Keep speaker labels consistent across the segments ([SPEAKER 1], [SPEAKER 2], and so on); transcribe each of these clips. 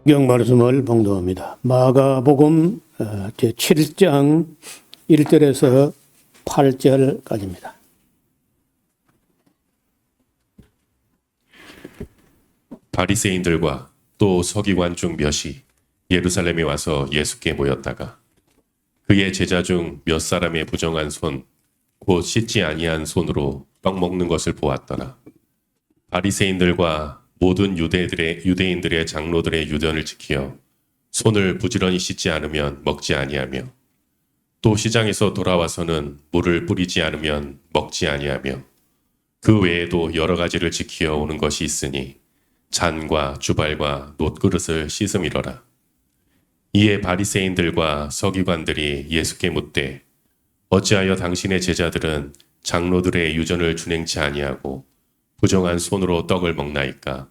[SPEAKER 1] 성경 말씀을 봉독합니다. 마가복음 제7장 1절에서 8절까지입니다.
[SPEAKER 2] 바리새인들과 또 서기관 중 몇이 예루살렘에 와서 예수께 모였다가 그의 제자 중 몇 사람의 부정한 손, 곧 씻지 아니한 손으로 떡 먹는 것을 보았더라. 바리새인들과 모든 유대인들의 장로들의 유전을 지키어 손을 부지런히 씻지 않으면 먹지 아니하며 또 시장에서 돌아와서는 물을 뿌리지 않으면 먹지 아니하며 그 외에도 여러 가지를 지키어 오는 것이 있으니 잔과 주발과 놋그릇을 씻음이러라. 이에 바리새인들과 서기관들이 예수께 묻되 어찌하여 당신의 제자들은 장로들의 유전을 준행치 아니하고 부정한 손으로 떡을 먹나이까?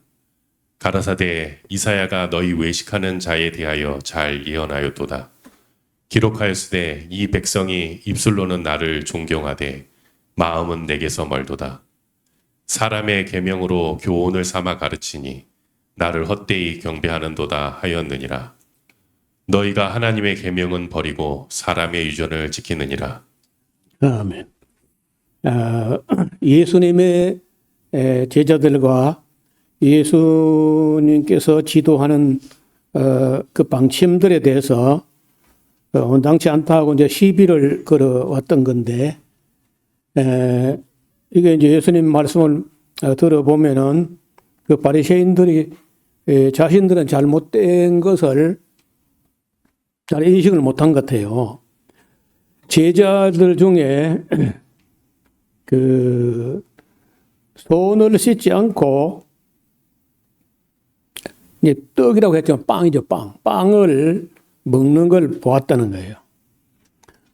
[SPEAKER 2] 가라사대 이사야가 너희 외식하는 자에 대하여 잘 예언하였도다. 기록하였으되 이 백성이 입술로는 나를 존경하되 마음은 내게서 멀도다. 사람의 계명으로 교훈을 삼아 가르치니 나를 헛되이 경배하는도다 하였느니라. 너희가 하나님의 계명은 버리고 사람의 유전을 지키느니라.
[SPEAKER 1] 아멘. 예수님의 제자들과 예수님께서 지도하는 그 방침들에 대해서 온당치 않다고 이제 시비를 걸어왔던 건데, 이게 이제 예수님 말씀을 들어보면은 그 바리새인들이 자신들은 잘못된 것을 잘 인식을 못한 것 같아요. 제자들 중에 그 손을 씻지 않고 이제 떡이라고 했지만 빵이죠, 빵. 빵을 먹는 걸 보았다는 거예요.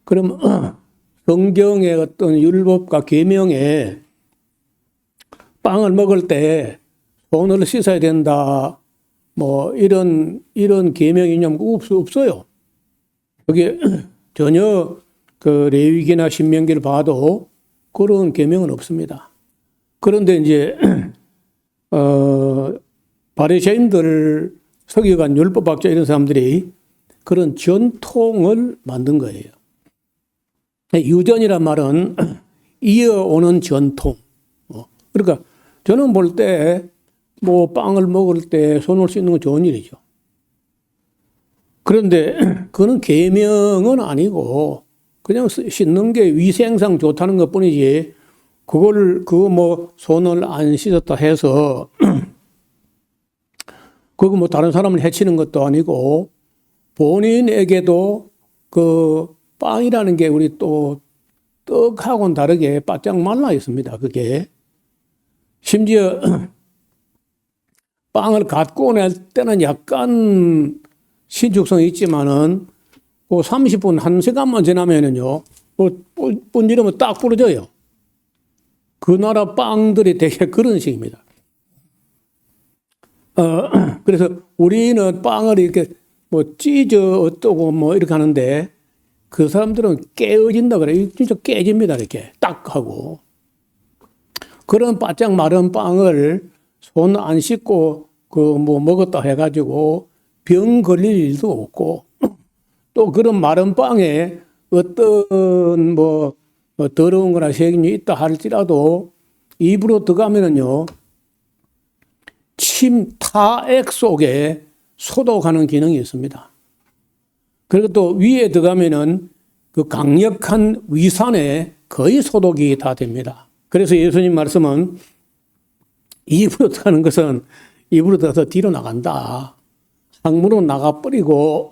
[SPEAKER 1] 그럼 성경의 어떤 율법과 계명에 빵을 먹을 때 손을 씻어야 된다, 뭐 이런 계명이 있냐면 없어요. 여기 전혀 그 레위기나 신명기를 봐도 그런 계명은 없습니다. 그런데 이제 바리새인들, 서기관, 율법학자 이런 사람들이 그런 전통을 만든 거예요. 유전이란 말은 이어오는 전통. 그러니까 저는 볼 때 뭐 빵을 먹을 때 손을 씻는 건 좋은 일이죠. 그런데 그거는 계명은 아니고 그냥 씻는 게 위생상 좋다는 것 뿐이지 그거 뭐 손을 안 씻었다 해서 그거 뭐 다른 사람을 해치는 것도 아니고 본인에게도 그 빵이라는 게 우리 또 떡하고는 다르게 바짝 말라 있습니다. 그게 심지어 빵을 갖고 낼 때는 약간 신축성이 있지만은 그 30분, 1시간만 지나면은요, 분지르면 딱 부러져요. 그 나라 빵들이 되게 그런 식입니다. 그래서 우리는 빵을 이렇게 뭐 찢어 어떠고 뭐 이렇게 하는데 그 사람들은 깨어진다 그래요. 진짜 깨집니다. 이렇게 딱 하고. 그런 바짝 마른 빵을 손 안 씻고 그 뭐 먹었다 해가지고 병 걸릴 일도 없고 또 그런 마른 빵에 어떤 뭐 더러운 거나 세균이 있다 할지라도 입으로 들어가면은요, 침 타액 속에 소독하는 기능이 있습니다. 그리고 또 위에 들어가면은 그 강력한 위산에 거의 소독이 다 됩니다. 그래서 예수님 말씀은 입으로 들어가는 것은 입으로 들어가서 뒤로 나간다. 항문으로 나가버리고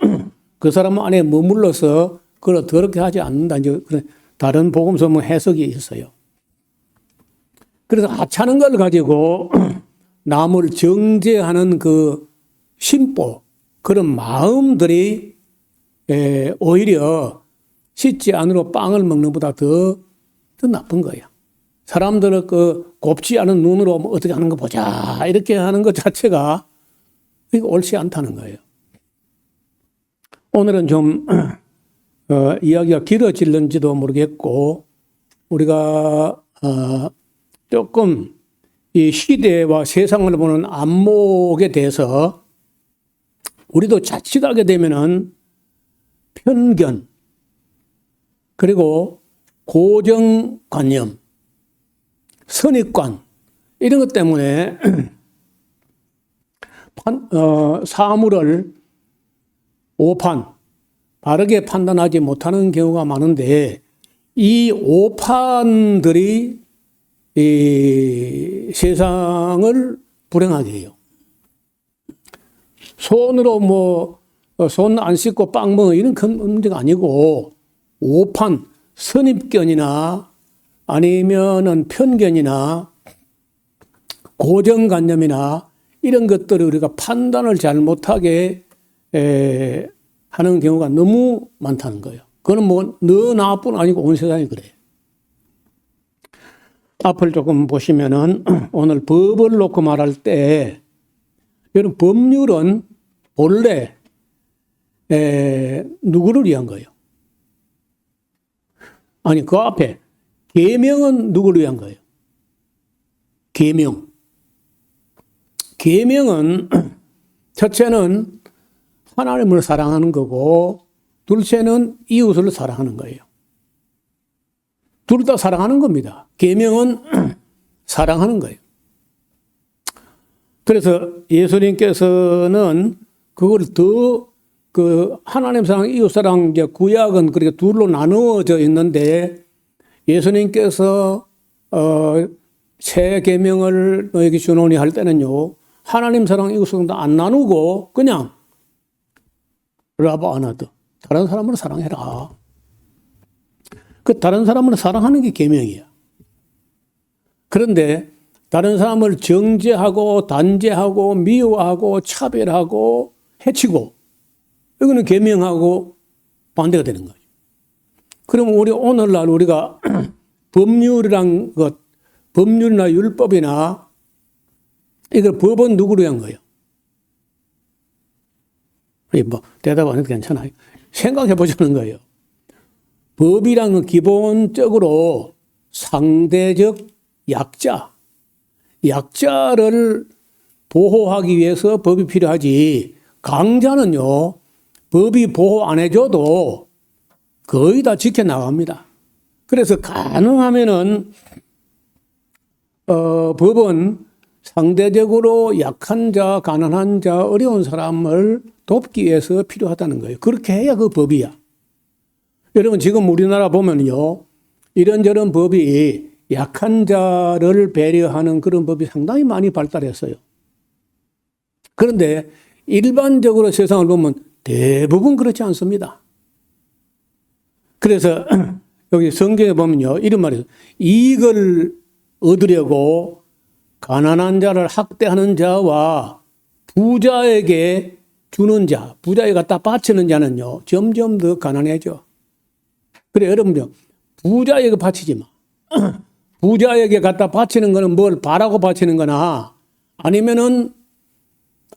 [SPEAKER 1] 그 사람 안에 머물러서 그걸 더럽게 하지 않는다. 이제 다른 복음서 해석이 있어요. 그래서 하찮은 걸 가지고 남을 정죄하는 그 심보, 그런 마음들이 오히려 씻지 않으로 빵을 먹는 것보다 더 나쁜 거예요. 사람들은 그 곱지 않은 눈으로 어떻게 하는 거 보자 이렇게 하는 것 자체가 이거 옳지 않다는 거예요. 오늘은 좀 이야기가 길어질는지도 모르겠고 우리가 조금 이 시대와 세상을 보는 안목에 대해서 우리도 자칫하게 되면은 편견, 그리고 고정관념, 선입관, 이런 것 때문에 사물을 오판, 바르게 판단하지 못하는 경우가 많은데, 이 오판들이 이 세상을 불행하게 해요. 손으로 손 안 씻고 빵 먹어 이런 큰 문제가 아니고, 오판, 선입견이나 아니면은 편견이나 고정관념이나 이런 것들을 우리가 판단을 잘못하게 하는 경우가 너무 많다는 거예요. 그건 너 나뿐 아니고 온 세상이 그래. 앞을 조금 보시면은 오늘 법을 놓고 말할 때, 여러분 법률은 본래 누구를 위한 거예요? 아니, 그 앞에 계명은 누구를 위한 거예요? 계명은 첫째는 하나님을 사랑하는 거고, 둘째는 이웃을 사랑하는 거예요. 둘 다 사랑하는 겁니다. 계명은 사랑하는 거예요. 그래서 예수님께서는 그걸 더 하나님 사랑, 이웃 사랑, 이제 구약은 그렇게 둘로 나누어져 있는데, 예수님께서 새 계명을 너에게 주노니 할 때는요, 하나님 사랑, 이웃 사랑도 안 나누고 그냥 라바 아나드, 다른 사람을 사랑해라. 그 다른 사람을 사랑하는 게 계명이야. 그런데 다른 사람을 정죄하고 단죄하고 미워하고 차별하고 해치고, 이거는 계명하고 반대가 되는 거예요. 그럼 오늘날 우리가 법률이란 것, 법률이나 율법이나 이걸 법은 누구를 위한 거예요? 대답 안 해도 괜찮아요. 생각해 보자는 거예요. 법이란 건 기본적으로 상대적 약자를 보호하기 위해서 법이 필요하지, 강자는요, 법이 보호 안 해줘도 거의 다 지켜나갑니다. 그래서 가능하면은, 법은 상대적으로 약한 자, 가난한 자, 어려운 사람을 돕기 위해서 필요하다는 거예요. 그렇게 해야 그 법이야. 여러분, 지금 우리나라 보면요, 이런저런 법이 약한 자를 배려하는 그런 법이 상당히 많이 발달했어요. 그런데 일반적으로 세상을 보면 대부분 그렇지 않습니다. 그래서 여기 성경에 보면요, 이런 말이에요. 이익을 얻으려고 가난한 자를 학대하는 자와 부자에게 주는 자, 부자에게 갖다 바치는 자는요, 점점 더 가난해져. 그래, 여러분요, 부자에게 바치지 마. 부자에게 갖다 바치는 거는 뭘 바라고 바치는 거나, 아니면은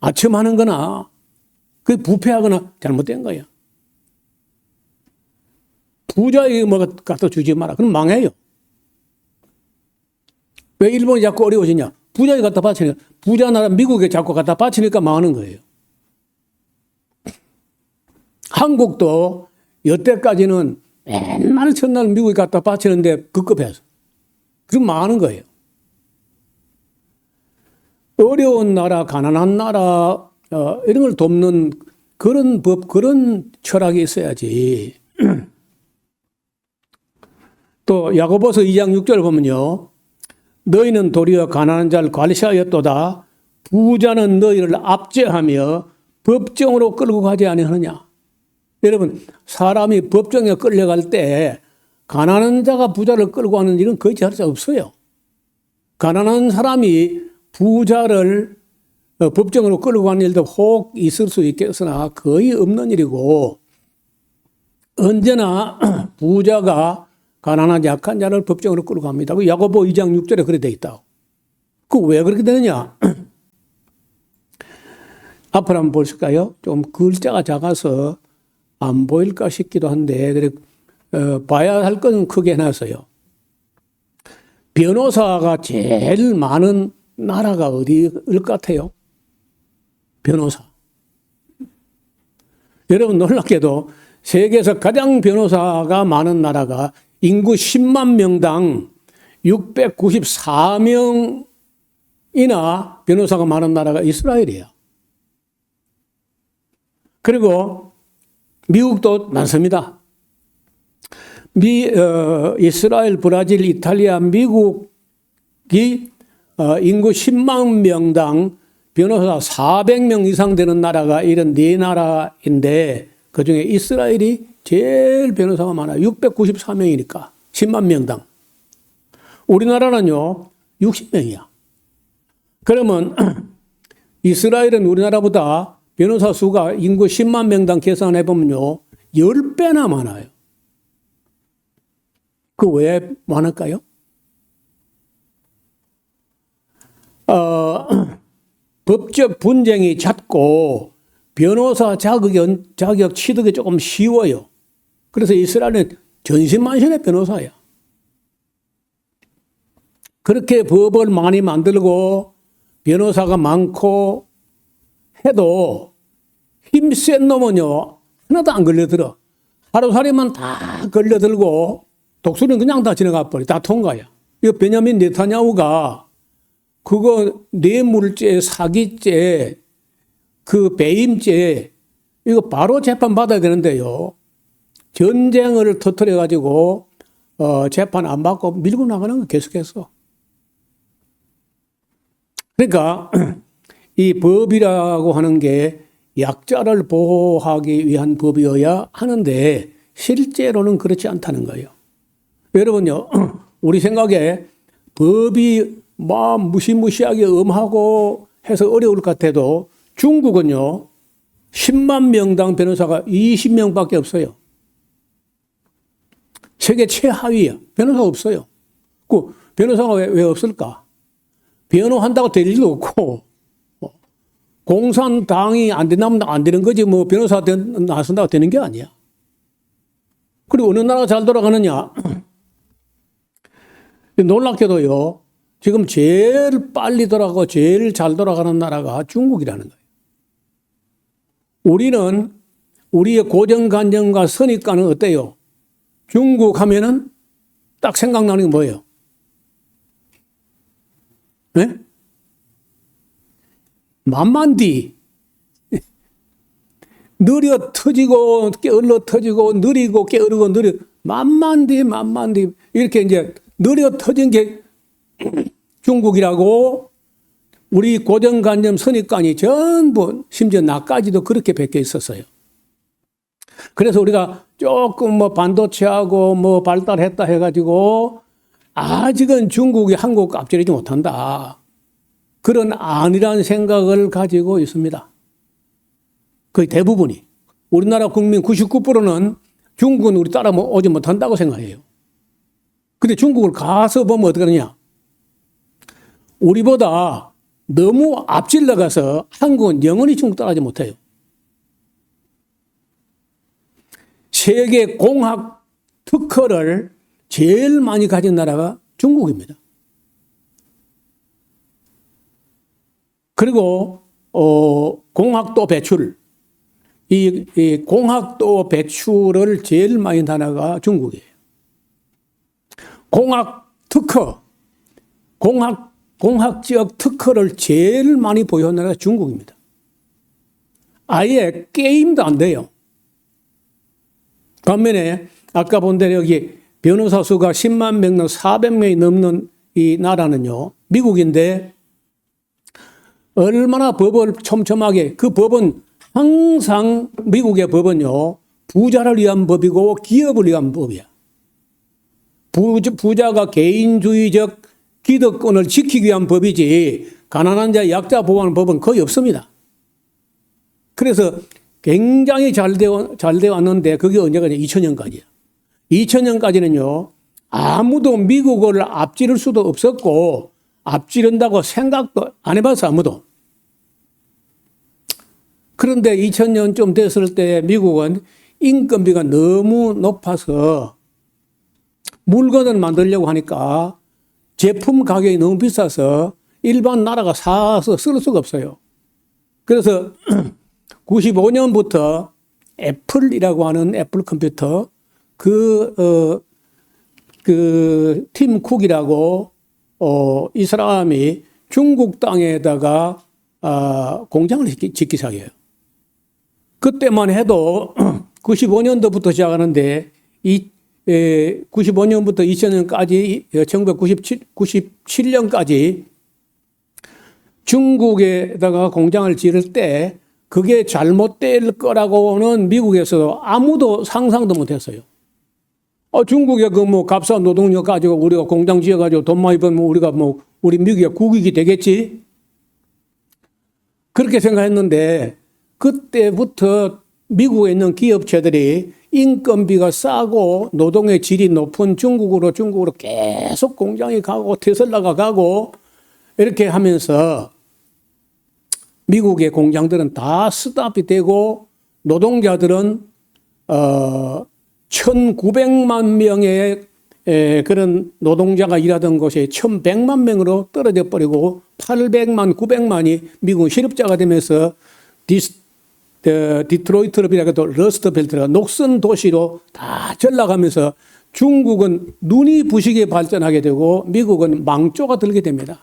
[SPEAKER 1] 아첨하는 거나, 그게 부패하거나 잘못된 거야. 부자에게 뭐 갖다 주지 마라. 그럼 망해요. 왜 일본이 자꾸 어려워지냐? 부자에게 갖다 바치니까, 부자 나라 미국에 자꾸 갖다 바치니까 망하는 거예요. 한국도 여태까지는 맨날 첫날 미국에 갖다 바치는데 급급해서. 그럼 망하는 거예요. 어려운 나라, 가난한 나라, 이런 걸 돕는 그런 법, 그런 철학이 있어야지. 또 야고보서 2장 6절 보면요, 너희는 도리어 가난한 자를 관리하였도다. 부자는 너희를 압제하며 법정으로 끌고 가지 아니하느냐. 여러분, 사람이 법정에 끌려갈 때 가난한 자가 부자를 끌고 가는 일은 거의 잘 없어요. 가난한 사람이 부자를 법정으로 끌고 가는 일도 혹 있을 수 있겠으나 거의 없는 일이고, 언제나 부자가 가난한 약한 자를 법정으로 끌고 갑니다. 야고보 2장 6절에 그렇게 돼 있다. 그 왜 그렇게 되느냐? 앞으로 한번 보실까요? 좀 글자가 작아서 안 보일까 싶기도 한데, 그래, 봐야 할 건 크게 해놨어요. 변호사가 제일 많은 나라가 어디일 것 같아요? 변호사. 여러분 놀랍게도 세계에서 가장 변호사가 많은 나라가 인구 10만 명당 694명이나 변호사가 많은 나라가 이스라엘이에요. 그리고 미국도 많습니다. 이스라엘, 브라질, 이탈리아, 미국이 인구 10만 명당 변호사 400명 이상 되는 나라가 이런 네 나라인데 그중에 이스라엘이 제일 변호사가 많아요. 694명이니까 10만 명당. 우리나라는요 60명이야. 그러면 이스라엘은 우리나라보다 변호사 수가 인구 10만 명당 계산해 보면요 10배나 많아요. 그 왜 많을까요? 법적 분쟁이 잦고 변호사 자격 취득이 조금 쉬워요. 그래서 이스라엘은 전신만신의 변호사야. 그렇게 법을 많이 만들고 변호사가 많고 해도 힘센 놈은요 하나도 안 걸려들어. 하루살이만 다 걸려들고 독수리는 그냥 다 지나가 버려. 다 통과야. 이거 베냐민 네타냐후가 그거 뇌물죄, 사기죄, 그 배임죄 이거 바로 재판 받아야 되는데요. 전쟁을 터뜨려 가지고 재판 안 받고 밀고 나가는 거 계속했어. 그러니까 이 법이라고 하는 게 약자를 보호하기 위한 법이어야 하는데 실제로는 그렇지 않다는 거예요. 여러분요, 우리 생각에 법이 막 무시무시하게 엄하고 해서 어려울 것 같아도 중국은요, 10만 명당 변호사가 20명밖에 없어요. 세계 최하위야. 변호사가 없어요. 그 변호사가 왜 없을까? 변호한다고 될 일도 없고, 공산당이 안 된다면 안 되는 거지, 뭐 변호사 나선다고 되는 게 아니야. 그리고 어느 나라가 잘 돌아가느냐? 놀랍게도요, 지금 제일 빨리 돌아가고 제일 잘 돌아가는 나라가 중국이라는 거예요. 우리는 우리의 고정관념과 선입관은 어때요? 중국 하면은 딱 생각나는 게 뭐예요? 네? 만만디. 느려 터지고 게을러 터지고 느리고 게으르고 느려 만만디 이렇게 이제 느려 터진 게 중국이라고 우리 고정관념 선입관이 전부 심지어 나까지도 그렇게 베껴 있었어요. 그래서 우리가 조금 뭐 반도체하고 뭐 발달했다 해가지고 아직은 중국이 한국 앞지르지 못한다. 그런 안일한 생각을 가지고 있습니다. 거의 대부분이. 우리나라 국민 99%는 중국은 우리 따라오지 못한다고 생각해요. 근데 중국을 가서 보면 어떻게 하느냐. 우리보다 너무 앞질러 가서 한국은 영원히 중국 따라가지 못해요. 세계 공학 특허를 제일 많이 가진 나라가 중국입니다. 그리고 공학도 배출, 이 공학도 배출을 제일 많이 한 나라가 중국이에요. 공학 특허, 공학적 특허를 제일 많이 보유한 나라가 중국입니다. 아예 게임도 안 돼요. 반면에 아까 본 대로 여기 변호사 수가 10만 명당 400명이 넘는 이 나라는요, 미국인데 얼마나 법을 촘촘하게, 그 법은 항상 미국의 법은요, 부자를 위한 법이고 기업을 위한 법이야. 부자가 개인주의적 기득권을 지키기 위한 법이지 가난한 자, 약자 보호하는 법은 거의 없습니다. 그래서 굉장히 잘 되어 왔는데 그게 언제까지? 2000년까지야. 2000년까지는요, 아무도 미국을 앞지를 수도 없었고 앞지른다고 생각도 안 해봤어, 아무도. 그런데 2000년쯤 됐을 때 미국은 인건비가 너무 높아서 물건을 만들려고 하니까 제품 가격이 너무 비싸서 일반 나라가 사서 쓸 수가 없어요. 그래서 95년부터 애플이라고 하는 애플 컴퓨터 팀 쿡이라고 이 사람이 중국 땅에다가 공장을 짓기 시작해요. 그때만 해도 95년도부터 시작하는데 95년부터 2000년까지 1997년까지 중국에다가 공장을 지을 때 그게 잘못될 거라고는 미국에서 아무도 상상도 못했어요. 중국에 그 뭐 값싼 노동력 가지고 우리가 공장 지어가지고 돈 많이 벌면 우리가 우리 미국의 국익이 되겠지? 그렇게 생각했는데 그때부터 미국에 있는 기업체들이 인건비가 싸고 노동의 질이 높은 중국으로 계속 공장이 가고 테슬라가 가고 이렇게 하면서 미국의 공장들은 다 스탑이 되고 노동자들은 1,900만 명의 그런 노동자가 일하던 곳이 1,100만 명으로 떨어져 버리고 800만, 900만이 미국 실업자가 되면서 디트로이트라고 러스트벨트가 녹슨 도시로 다 전락하면서 중국은 눈이 부시게 발전하게 되고 미국은 망조가 들게 됩니다.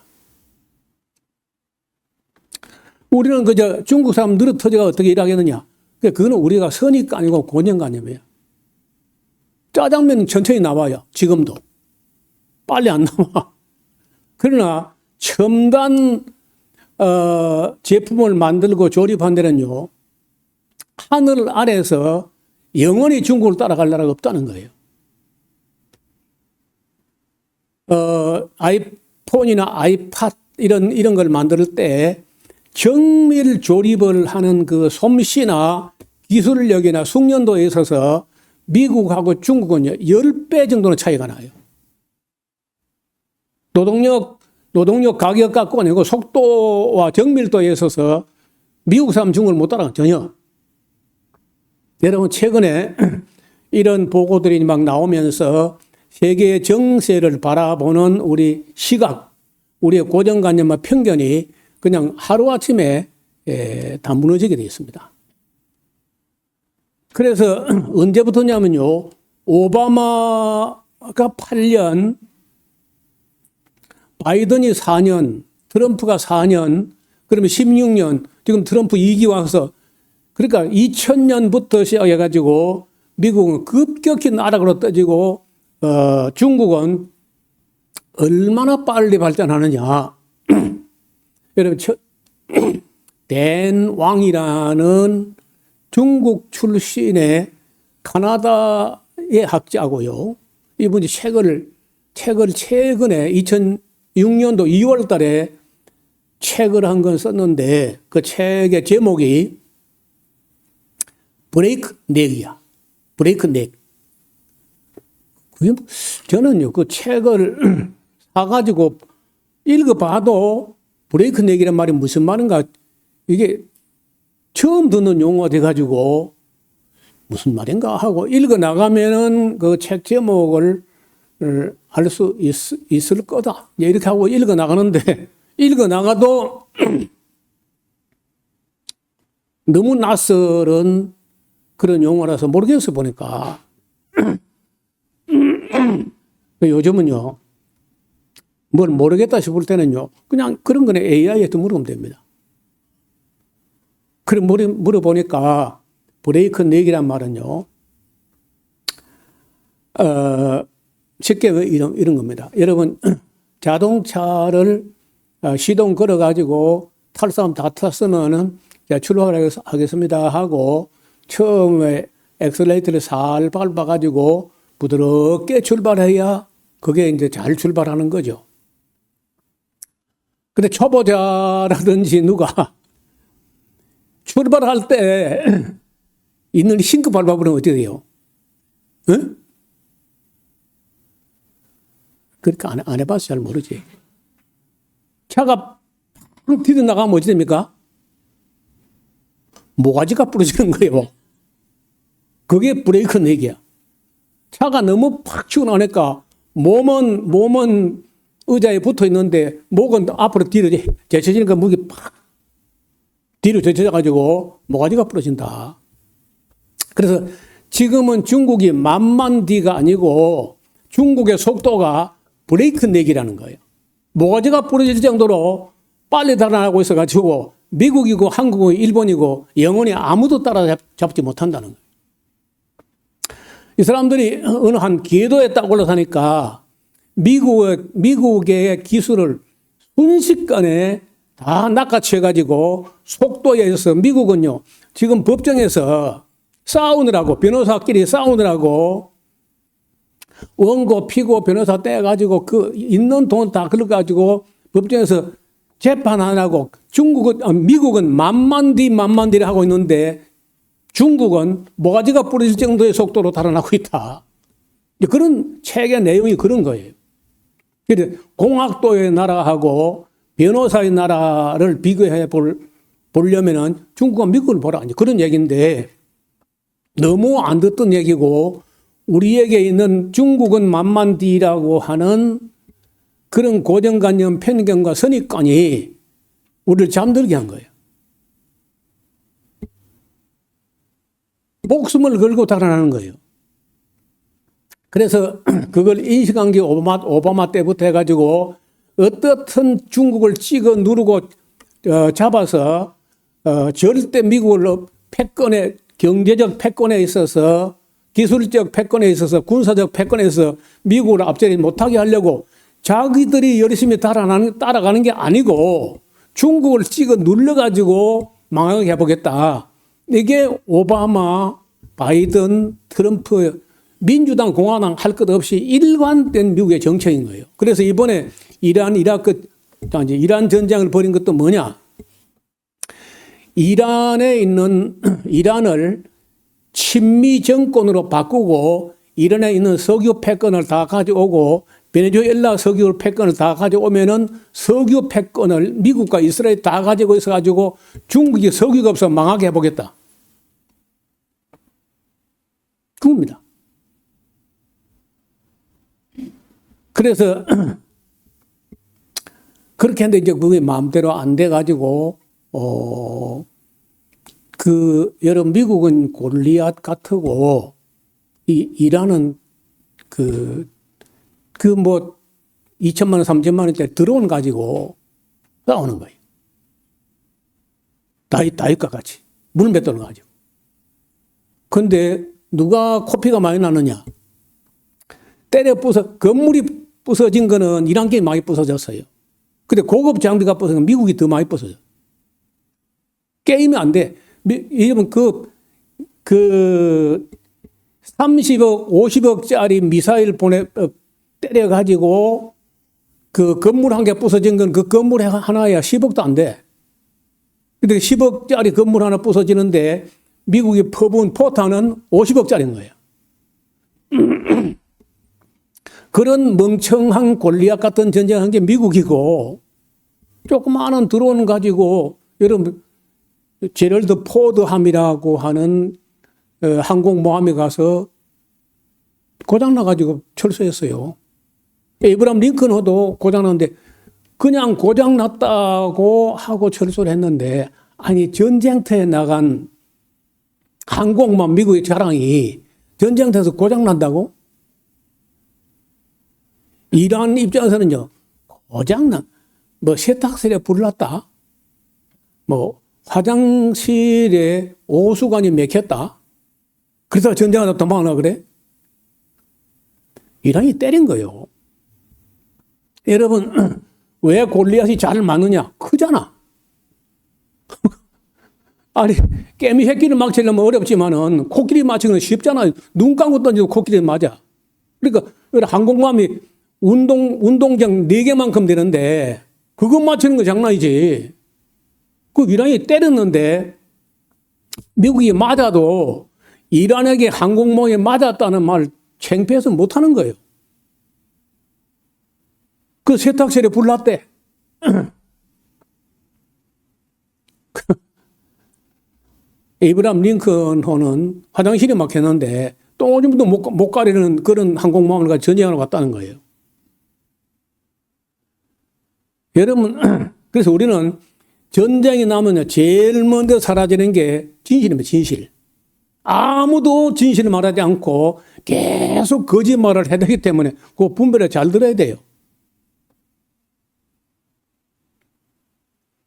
[SPEAKER 1] 우리는 그저 중국 사람 느릿터지가 어떻게 일하겠느냐. 그거는 우리가 선입가 아니고 고정관념이에요. 짜장면 천천히 나와요. 지금도. 빨리 안 나와. 그러나 첨단 제품을 만들고 조립한 데는요. 하늘 아래에서 영원히 중국을 따라갈 나라가 없다는 거예요. 아이폰이나 아이팟 이런 걸 만들 때 정밀 조립을 하는 그 솜씨나 기술력이나 숙련도에 있어서 미국하고 중국은요, 10배 정도の차이가 나요. 노동력 가격 갖고 아니고 속도와 정밀도에 있어서 미국 사람 중국을 못 따라가, 전혀. 여러분, 최근에 이런 보고들이 막 나오면서 세계의 정세를 바라보는 우리 시각, 우리의 고정관념과 편견이 그냥 하루아침에 다 무너지게 되어 있습니다. 그래서 언제부터냐면요, 오바마가 8년, 바이든이 4년, 트럼프가 4년, 그러면 16년, 지금 트럼프 2기 와서, 그러니까 2000년부터 시작해가지고 미국은 급격히 나락으로 떠지고, 중국은 얼마나 빨리 발전하느냐. 여러분, 댄 왕이라는 중국 출신의 카나다의 학자고요. 이분이 책을 최근에 2006년도 2월 달에 책을 한 권 썼는데 그 책의 제목이 브레이크 넥이야. 브레이크 넥. 저는요, 그 책을 사가지고 읽어봐도 브레이크 넥이란 말이 무슨 말인가, 이게 처음 듣는 용어가 돼가지고 무슨 말인가 하고 읽어나가면은 그 책 제목을 알 수 있을 거다. 이렇게 하고 읽어나가는데, 읽어나가도 너무 낯설은 그런 용어라서 모르겠어 보니까. 요즘은요, 뭘 모르겠다 싶을 때는요, 그냥 그런 거는 AI한테 물어보면 됩니다. 그래, 물어보니까, 브레이크 넥이란 말은요, 쉽게 이런 겁니다. 여러분, 자동차를 시동 걸어가지고 탈 사람 다 탔으면은 출발하겠습니다 하고 처음에 엑셀레이터를 살 밟아가지고 부드럽게 출발해야 그게 이제 잘 출발하는 거죠. 근데 초보자라든지 누가 출발할 때 있는 싱크 밟아버리면 어떻게 돼요? 응? 그러니까 안 해봐서 잘 모르지. 차가 팍 디뎌나가면 어찌 됩니까? 모가지가 부러지는 거예요. 그게 브레이크 넥이야. 차가 너무 팍 치고 나니까 몸은 의자에 붙어 있는데 목은 앞으로 뒤로 제쳐지니까 목이 팍 뒤로 제쳐져가지고 모가지가 부러진다. 그래서 지금은 중국이 만만디가 아니고 중국의 속도가 브레이크 내기라는 거예요. 모가지가 부러질 정도로 빨리 달아나고 있어가지고 미국이고 한국이고 일본이고 영원히 아무도 따라잡지 못한다는 거예요. 이 사람들이 어느 한 궤도에 딱 올라타니까 미국의 기술을 순식간에 다 낚아채가지고 속도에 의해서 미국은요, 지금 법정에서 싸우느라고, 변호사끼리 싸우느라고 원고, 피고, 변호사 떼가지고 그 있는 돈 다 걸어가지고 법정에서 재판 안 하고 미국은 만만디를 하고 있는데 중국은 모가지가 부러질 정도의 속도로 달아나고 있다. 그런 책의 내용이 그런 거예요. 그런데 공학도의 나라하고 변호사의 나라를 비교해 보려면은 중국과 미국을 보라. 그런 얘기인데 너무 안 듣던 얘기고 우리에게 있는 중국은 만만디라고 하는 그런 고정관념, 편견과 선입관이 우리를 잠들게 한 거예요. 목숨을 걸고 달아나는 거예요. 그래서 그걸 인식한 게 오바마 때부터 해가지고 어떻든 중국을 찍어 누르고 잡아서 절대 미국을 패권에, 경제적 패권에 있어서, 기술적 패권에 있어서, 군사적 패권에 있어서 미국을 앞서지 못하게 하려고 자기들이 열심히 따라가는 게 아니고 중국을 찍어 눌러가지고 망하게 해보겠다. 이게 오바마, 바이든, 트럼프, 민주당, 공화당 할 것 없이 일관된 미국의 정책인 거예요. 그래서 이번에 이란 전쟁을 벌인 것도 뭐냐? 이란에 있는, 이란을 친미 정권으로 바꾸고 이란에 있는 석유 패권을 다 가져오고 베네수엘라 석유 패권을 다 가져오면은 석유 패권을 미국과 이스라엘이 다 가지고 있어가지고 중국이 석유가 없어 망하게 해보겠다. 그겁니다. 그래서 그렇게 했는데 이제 그게 마음대로 안 돼가지고 여러분 미국은 골리앗 같고 이란은 2천만 원, 3천만 원짜리 드론 가지고 싸우는 거예요. 다윗과 같이 물맷돌을 가지고. 근데 누가 코피가 많이 나느냐? 건물이 부서진 거는 이란게 많이 부서졌어요. 근데 고급 장비가 부서진 건 미국이 더 많이 부서져. 게임이 안 돼. 여러분, 30억, 50억짜리 미사일 때려가지고 그 건물 한 개 부서진 건 그 건물 하나야 10억도 안 돼. 근데 10억짜리 건물 하나 부서지는데 미국이 퍼부은 포탄은 50억짜리인 거예요. 그런 멍청한 골리앗 같은 전쟁한 게 미국이고 조그마한 드론 가지고 여러분 제럴드 포드함이라고 하는 항공모함에 가서 고장나가지고 철수했어요. 에이브람 링컨호도 고장났는데 그냥 고장났다고 하고 철수를 했는데 아니 전쟁터에 나간 항공모함 미국의 자랑이 전쟁터에서 고장난다고? 이란 입장에서는요, 고장난, 세탁실에 불 났다? 화장실에 오수관이 맥혔다? 그래서 전쟁하다 도망가나 그래? 이란이 때린 거예요. 여러분, 왜 골리앗이 잘 맞느냐? 크잖아. 아니, 깨미 새끼를 막치려면 어렵지만은 코끼리 맞추는 건 쉽잖아. 눈 감고 던지도 코끼리 맞아. 그러니까 항공모함이 운동장 4개만큼 되는데 그거 맞추는 거 장난이지. 그 이란이 때렸는데 미국이 맞아도 이란에게 항공모함이 맞았다는 말 창피해서 못하는 거예요. 그 세탁실에 불 났대. 에이브람 링컨호는 화장실에 막혔는데 똥오줌도 못 가리는 그런 항공모함을 가지고 전쟁하러 갔다는 거예요. 여러분, 그래서 우리는 전쟁이 나면 제일 먼저 사라지는 게 진실입니다, 진실. 아무도 진실을 말하지 않고 계속 거짓말을 해야 되기 때문에 그 분별을 잘 들어야 돼요.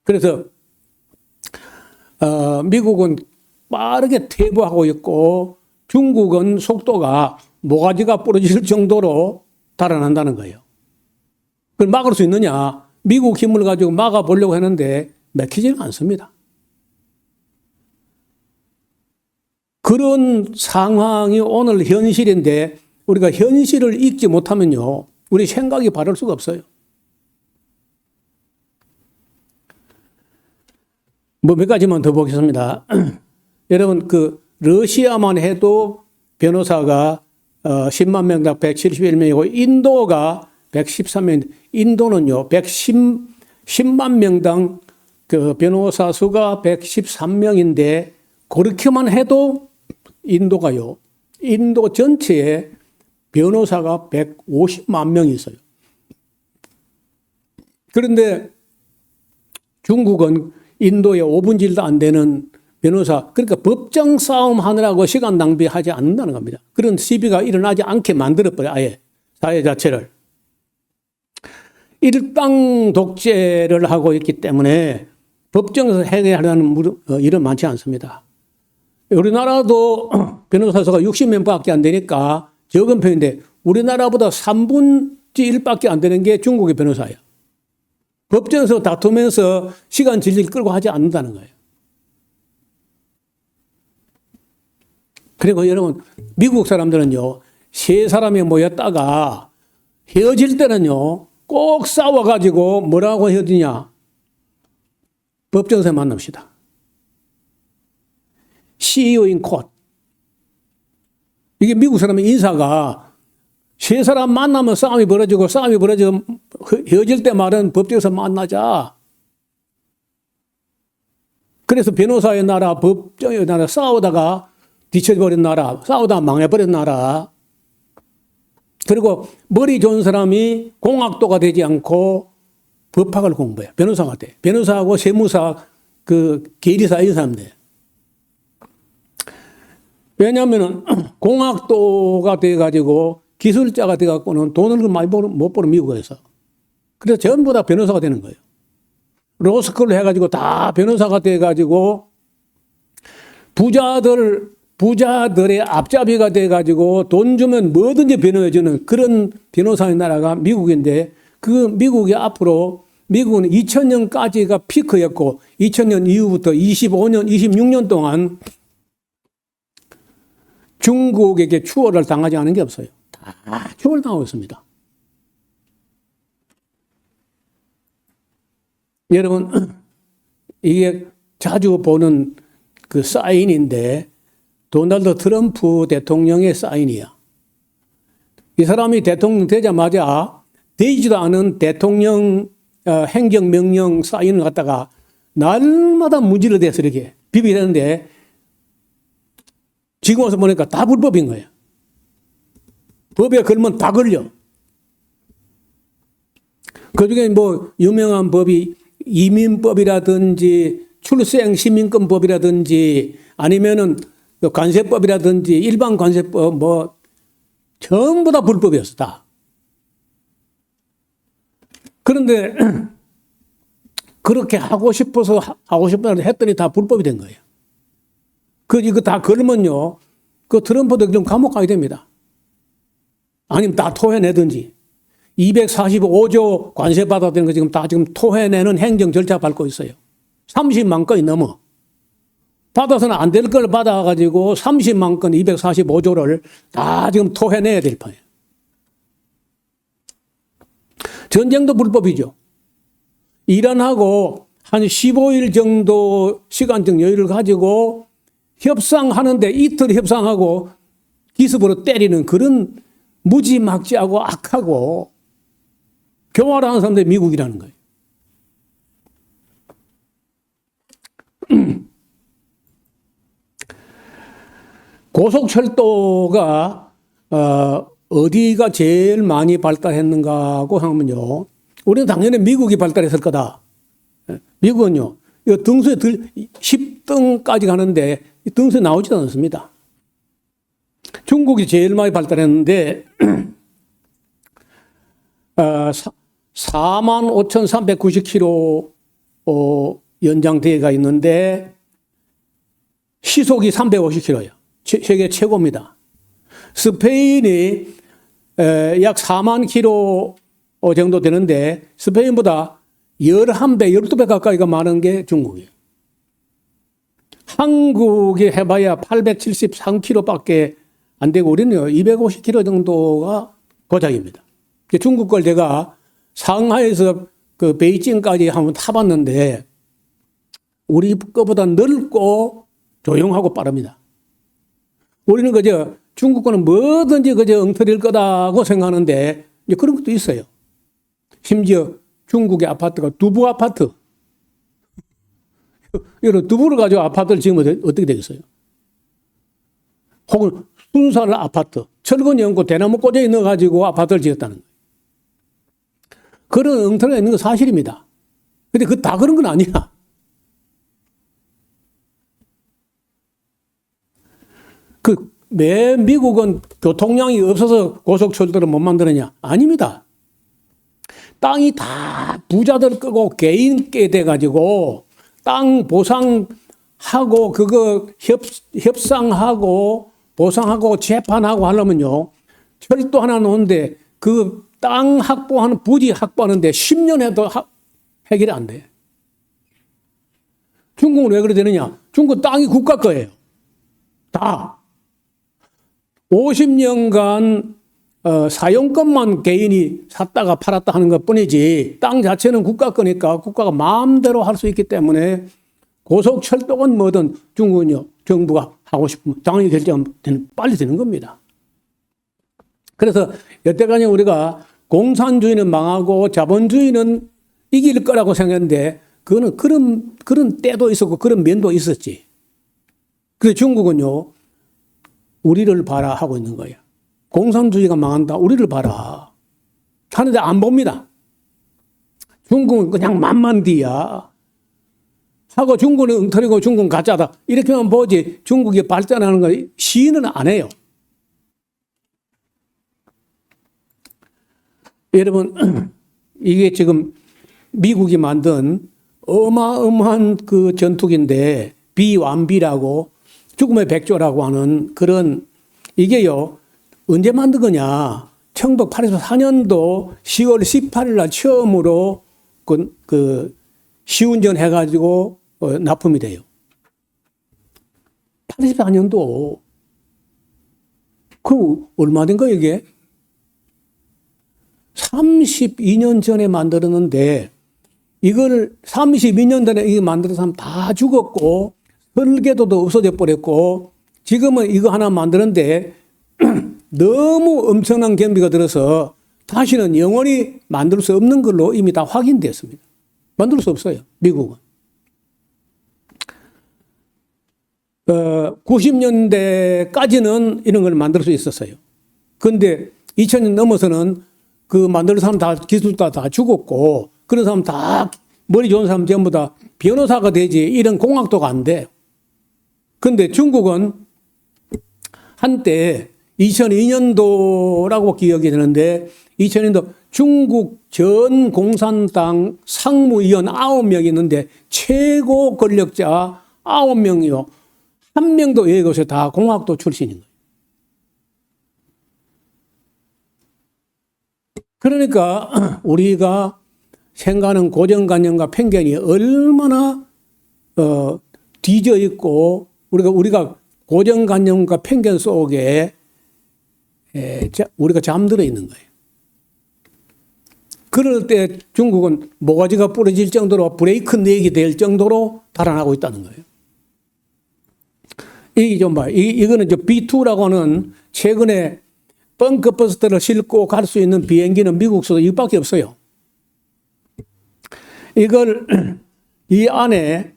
[SPEAKER 1] 그래서 미국은 빠르게 퇴보하고 있고 중국은 속도가 모가지가 부러질 정도로 달아난다는 거예요. 그걸 막을 수 있느냐? 미국 힘을 가지고 막아보려고 하는데 막히지는 않습니다. 그런 상황이 오늘 현실인데 우리가 현실을 읽지 못하면요, 우리 생각이 바를 수가 없어요. 뭐 몇 가지만 더 보겠습니다. 여러분, 러시아만 해도 변호사가 10만 명당 171명이고 인도가 113명, 인도는요, 10만 명당 그 변호사 수가 113명인데 그렇게만 해도 인도가요, 인도 전체에 변호사가 150만 명이 있어요. 그런데 중국은 인도에 5분질도 안 되는 변호사, 그러니까 법정 싸움 하느라고 시간 낭비하지 않는다는 겁니다. 그런 시비가 일어나지 않게 만들어버려요, 아예. 사회 자체를. 일당 독재를 하고 있기 때문에 법정에서 해결하려는 일은 많지 않습니다. 우리나라도 변호사 수가 60명밖에 안 되니까 적은 편인데 우리나라보다 3분의 1밖에 안 되는 게 중국의 변호사예요. 법정에서 다투면서 시간 질질 끌고 하지 않는다는 거예요. 그리고 여러분, 미국 사람들은요, 세 사람이 모였다가 헤어질 때는요, 꼭 싸워가지고 뭐라고 헤어지냐? 법정에서 만납시다. CEO인 콧. 이게 미국 사람의 인사가 세 사람 만나면 싸움이 벌어지고 헤어질 때 말은 법정에서 만나자. 그래서 변호사의 나라, 법정의 나라 싸우다가 뒤쳐버린 나라, 싸우다가 망해버린 나라. 그리고 머리 좋은 사람이 공학도가 되지 않고 법학을 공부해. 변호사가 돼. 변호사하고 세무사, 계리사 이런 사람들. 왜냐하면 공학도가 돼가지고 기술자가 돼갖고는 돈을 많이 못 벌어 미국에서. 그래서 전부 다 변호사가 되는 거예요. 로스쿨을 해가지고 다 변호사가 돼가지고 부자들의 앞잡이가 돼가지고 돈 주면 뭐든지 변호해주는 그런 변호사의 나라가 미국인데 그 미국이 앞으로 미국은 2000년까지가 피크였고 2000년 이후부터 25년, 26년 동안 중국에게 추월을 당하지 않은 게 없어요. 다 추월당하고 있습니다. 여러분, 이게 자주 보는 그 사인인데 도널드 트럼프 대통령의 사인이야. 이 사람이 대통령 되자마자 되지도 않은 대통령 행정명령 사인을 갖다가 날마다 문질러 대서 이렇게 비비되는데 지금 와서 보니까 다 불법인 거예요. 법에 걸면 다 걸려. 그 중에 뭐 유명한 법이 이민법이라든지 출생시민권법이라든지 아니면은 관세법이라든지 일반 관세법 뭐 전부 다 불법이었어, 다. 그런데 그렇게 하고 싶어서 했더니 다 불법이 된 거예요. 이거 다 걸면요, 트럼프도 좀 감옥 가야 됩니다. 아니면 다 토해내든지. 245조 관세 받아야 되는 거 지금 토해내는 행정 절차 밟고 있어요. 30만 건이 넘어. 받아서는 안 될 걸 받아가지고 30만 건 245조를 다 지금 토해내야 될 판이에요. 전쟁도 불법이죠. 이란하고 한 15일 정도 시간적 여유를 가지고 협상하는데 이틀 협상하고 기습으로 때리는 그런 무지막지하고 악하고 교활한 사람들이 미국이라는 거예요. 고속철도가 어디가 제일 많이 발달했는가 하고 하면요, 우리는 당연히 미국이 발달했을 거다. 미국은요, 등수에 10등까지 가는데 등수에 나오지도 않습니다. 중국이 제일 많이 발달했는데 45,390km 연장대가 있는데 시속이 350km예요. 세계 최고입니다. 스페인이 약 4만 km 정도 되는데 스페인보다 11배, 12배 가까이가 많은 게 중국이에요. 한국이 해봐야 873km밖에 안 되고 우리는 250km 정도가 고작입니다. 중국 걸 제가 상하이에서 그 베이징까지 한번 타봤는데 우리 것보다 넓고 조용하고 빠릅니다. 우리는 그저 중국 거는 뭐든지 그저 엉터리일 거다고 생각하는데 이제 그런 것도 있어요. 심지어 중국의 아파트가 두부 아파트. 이런 두부를 가지고 아파트를 지으면 어떻게 되겠어요? 혹은 순살 아파트, 철근 연고 대나무 꽂아 넣어가지고 아파트를 지었다는 거예요. 그런 엉터리가 있는 건 사실입니다. 근데 그 다 그런 건 아니야. 왜 미국은 교통량이 없어서 고속철도를 못 만드느냐? 아닙니다. 땅이 다 부자들 거고 개인께 돼가지고 땅 보상하고 그거 협상하고 보상하고 재판하고 하려면요. 철도 하나 놓는데 그 땅 확보하는 부지 확보하는데 10년 해도 해결이 안 돼. 중국은 왜 그래 되느냐? 중국 땅이 국가 거예요. 다. 50년간 사용권만 개인이 샀다가 팔았다 하는 것 뿐이지 땅 자체는 국가 거니까 국가가 마음대로 할 수 있기 때문에 고속철도건 뭐든 중국은요 정부가 하고 싶으면 당연히 결정하면 빨리 되는 겁니다. 그래서 여태까지 우리가 공산주의는 망하고 자본주의는 이길 거라고 생각했는데 그거는 그런 때도 있었고 그런 면도 있었지. 그래서 중국은요 우리를 봐라 하고 있는 거예요. 공산주의가 망한다. 우리를 봐라. 하는데 안 봅니다. 중국은 그냥 만만디야. 하고 중국은 엉터리고 중국은 가짜다. 이렇게만 보지 중국이 발전하는 거 시인은 안 해요. 여러분 이게 지금 미국이 만든 어마어마한 그 전투기인데 비완비라고 죽음의 백조라고 하는 그런 이게요. 언제 만든 거냐. 1984년도 10월 18일 날 처음으로 시운전 해가지고 납품이 돼요. 84년도. 그럼 얼마 된 거예요, 이게? 32년 전에 만들었는데 이걸 32년 전에 이거 만들어서 사람 다 죽었고 설계도도 없어져 버렸고 지금은 이거 하나 만드는데 너무 엄청난 경비가 들어서 다시는 영원히 만들 수 없는 걸로 이미 다 확인됐습니다. 만들 수 없어요. 미국은. 90년대까지는 이런 걸 만들 수 있었어요. 그런데 2000년 넘어서는 그 만들 사람 다 기술자 다 죽었고 그런 사람 다 머리 좋은 사람 전부 다 변호사가 되지 이런 공학도가 안 돼요. 그런데 중국은 한때 2002년도라고 기억이 되는데 2002년도 중국 전 공산당 상무위원 9명이 있는데 최고 권력자 9명이요. 한 명도 여기서 다 공학도 출신인 거예요. 그러니까 우리가 생각하는 고정관념과 편견이 얼마나 뒤져 있고 우리가 고정관념과 편견 속에 우리가 잠들어 있는 거예요. 그럴 때 중국은 모가지가 부러질 정도로 브레이크 넥이 될 정도로 달아나고 있다는 거예요. 이게 좀 봐. 이거는 B2라고 하는 최근에 벙커버스터를 싣고 갈 수 있는 비행기는 미국서도 이밖에 없어요. 이 안에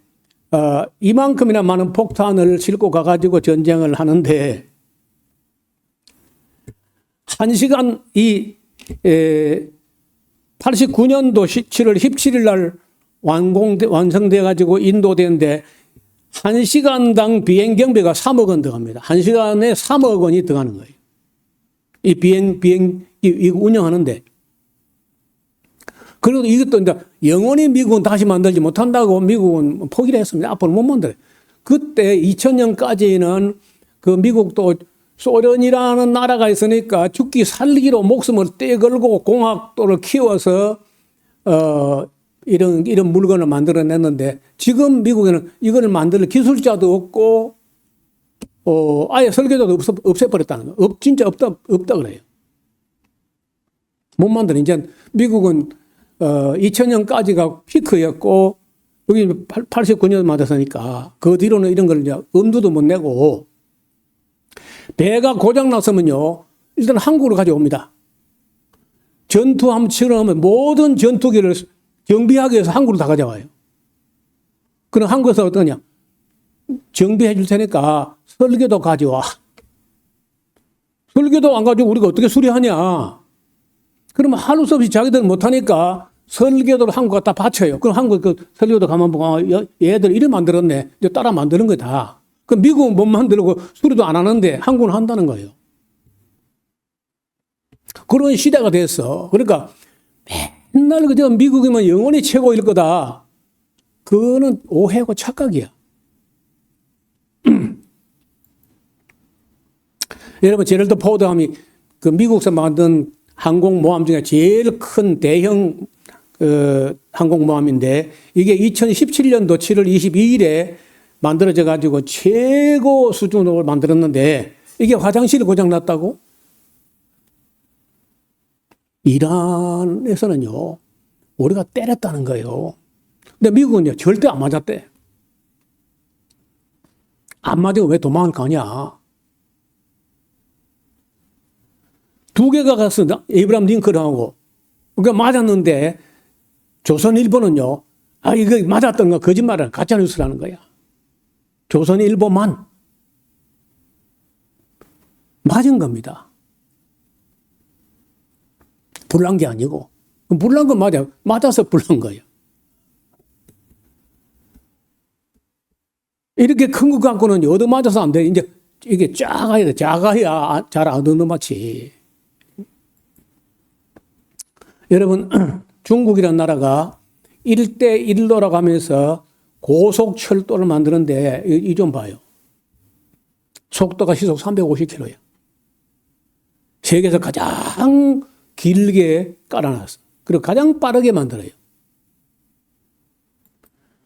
[SPEAKER 1] 이만큼이나 많은 폭탄을 싣고 가가지고 전쟁을 하는데 1시간 89년도 7월 17일 날 완성돼 가지고 인도되는데 1시간당 비행 경비가 3억 원 들어갑니다. 1시간에 3억 원이 들어가는 거예요. 이 이거 운영하는데. 그리고 이것도 이제 영원히 미국은 다시 만들지 못한다고 미국은 포기를 했습니다. 앞으로 못 만들어요. 그때 2000년까지는 그 미국도 소련이라는 나라가 있으니까 죽기 살기로 목숨을 떼걸고 공학도를 키워서 이런 물건을 만들어냈는데 지금 미국에는 이걸 만들 기술자도 없고 아예 설계도도 없애버렸다는 거. 진짜 없다 그래요. 못 만들어. 이제 미국은 2000년까지가 피크였고 여기 89년 만들었으니까 그 뒤로는 이런 걸 이제 엄두도 못 내고 배가 고장 났으면요 일단 한국으로 가져옵니다. 전투함 치러하면 모든 전투기를 정비하기 위해서 한국으로 다 가져와요. 그럼 한국에서 어떠냐? 정비해 줄 테니까 설계도 가져와. 설계도 안 가지고 우리가 어떻게 수리하냐? 그러면 하루 수 없이 자기들은 못하니까 설계도를 한국 갖다 바쳐요. 그럼 한국 그 설계도 가만 보고 얘들 이래 만들었네. 이제 따라 만드는 거다. 그럼 미국은 못 만들고 수리도 안 하는데 한국은 한다는 거예요. 그런 시대가 됐어. 그러니까 맨날 그저 미국이면 영원히 최고일 거다. 그거는 오해고 착각이야. 여러분 제럴드 포드함이 그 미국에서 만든 항공모함 중에 제일 큰 대형 항공모함인데 이게 2017년도 7월 22일에 만들어져 가지고 최고 수준으로 만들었는데 이게 화장실이 고장났다고? 이란에서는요 우리가 때렸다는 거예요. 근데 미국은요 절대 안 맞았대. 안 맞으면 왜 도망을 가냐? 두 개가 가서 에이브람 링컨하고 그러니까 맞았는데 조선일보는요 이거 맞았던 거 거짓말을 가짜뉴스라는 거야. 조선일보만 맞은 겁니다. 불난 게 아니고 불난 건 맞아서 불난 거예요. 이렇게 큰 거 갖고는 얻어 맞아서 안 돼. 이제 이게 작아야 돼. 작아야 잘 안 얻어 맞지. 여러분 중국이라는 나라가 1대1로라고 하면서 고속철도를 만드는데 이 좀 봐요. 속도가 시속 350km예요. 세계에서 가장 길게 깔아놨어. 그리고 가장 빠르게 만들어요.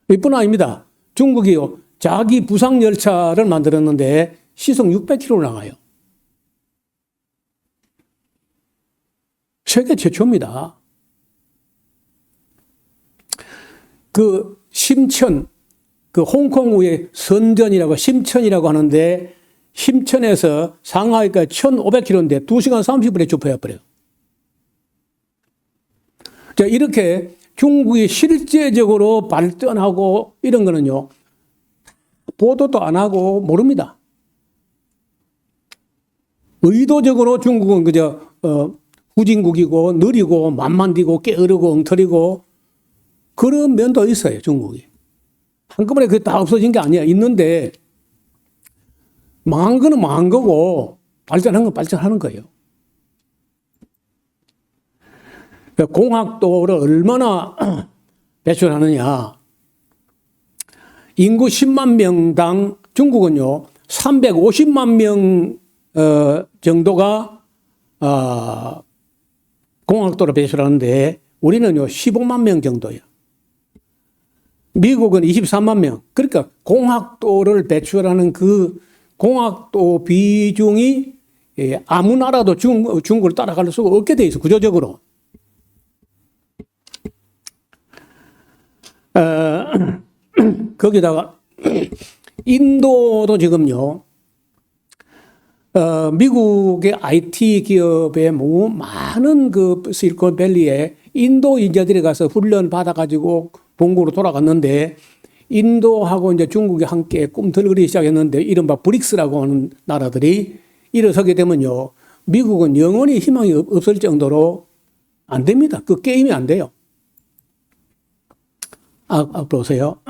[SPEAKER 1] 이뿐 아닙니다. 중국이요. 자기 부상열차를 만들었는데 시속 600km로 나가요. 세계 최초입니다. 그 심천, 그 홍콩의 선전이라고 심천이라고 하는데 심천에서 상하이까지 1500km인데 2시간 30분에 좁혀버려요. 자, 이렇게 중국이 실제적으로 발전하고 이런 거는요, 보도도 안 하고 모릅니다. 의도적으로 중국은 그저, 후진국이고 느리고 만만디고 게으르고 엉터리고 그런 면도 있어요, 중국이. 한꺼번에 그게 다 없어진 게 아니야. 있는데, 망한 거는 망한 거고, 발전한 건 발전하는 거예요. 공학도를 얼마나 배출하느냐. 인구 10만 명당 중국은요, 350만 명 정도가 공학도를 배출하는데, 우리는요, 15만 명 정도예요. 미국은 23만 명. 그러니까 공학도를 배출하는 그 공학도 비중이 아무 나라도 중국을 따라갈 수가 없게 돼 있어, 구조적으로. 거기다가 인도도 지금요, 미국의 IT 기업의 많은 그 실리콘밸리에 인도 인재들이 가서 훈련 받아가지고 본국으로 돌아갔는데 인도하고 이제 중국이 함께 꿈틀거리기 시작했는데 이른바 브릭스라고 하는 나라들이 일어서게 되면요. 미국은 영원히 희망이 없을 정도로 안 됩니다. 그 게임이 안 돼요. 앞으로 오세요.